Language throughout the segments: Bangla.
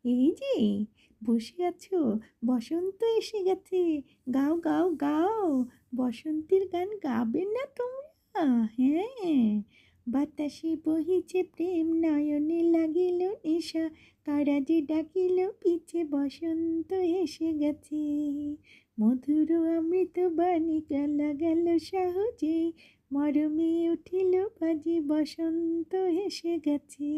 এই যে বসে আছো, বসন্ত এসে গেছে। গাও গাও গাও, বসন্তের গান গাবে না তোমরা? হ্যাঁ, বাতাসে বহিছে প্রেম, নয়নে লাগিল নেশা, কারা যে ডাকিল পিছে, বসন্ত এসে গেছে। মধুর অমৃত বাণী গেলা গেল সহজে, মরমে উঠিল বাজে, বসন্ত এসে গেছে।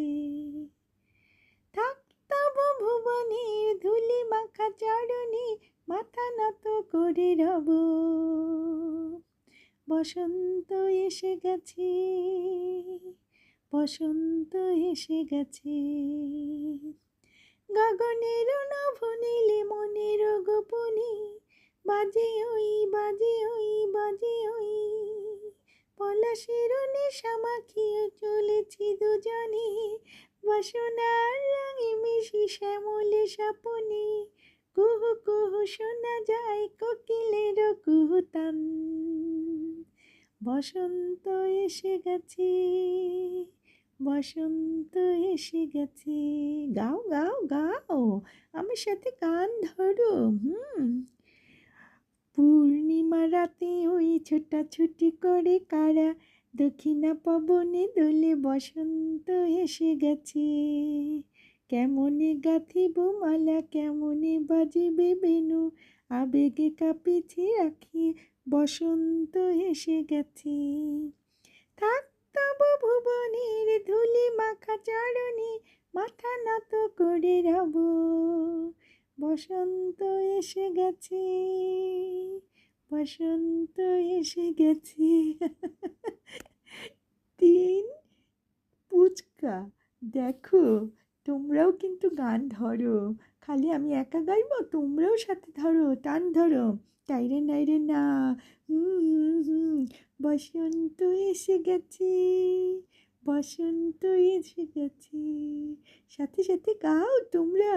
থাক তব ভুবনের ধূলি মাখা চরণে, মাথা নত করে রব, বসন্ত এসে গেছে, বসন্ত এসে গেছে। গগনের নভ নীলে মনের গোপনে, বাজে ওই বাজে ওই বাজে ওই, পলাশের নেশা মাখিয়ে চলেছি দুজনে, বাসনার রঙে মিশি শ্যামলে স্বপনে, কুহু কুহু শোনা যায় কোকিলের কুহুতান, বসন্ত এসে গেছে, বসন্ত এসে গেছে। গাও গাও গাও, আমার সাথে গান ধরো। পূর্ণিমা রাতে ওই ছোটাছুটি করে কারা, দক্ষিণা পবনে দোলে, বসন্ত এসে গেছে। কেমনে গাঁথিব মালা, কেমনে বাজিবে বেণু, আবেগে কাঁপিছে আঁখি, বসন্ত এসে গেছে। থাক তব ভুবনের ধূলি মাখা চরণে, মাথা নত করে রব, বসন্ত এসে গেছে, বসন্ত এসে গেছে। 3 পুচকা, দেখো তোমরাও কিন্তু গান ধরো, খালি আমি একা গাইবো, তোমরাও সাথে ধরো, টান ধরো। টাইরে নাইরে না, হুম, বসন্ত এসে গেছে, বসন্ত এসে গেছে। সাথে সাথে গাও তোমরা।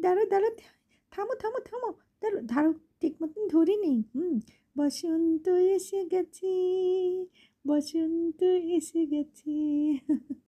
দাঁড়াও দাঁড়াও, থামো থামো থামো, দাঁড়াও, ঠিক মতন ধরিনি। বসন্ত এসে গেছে, বসন্ত এসে গেছে।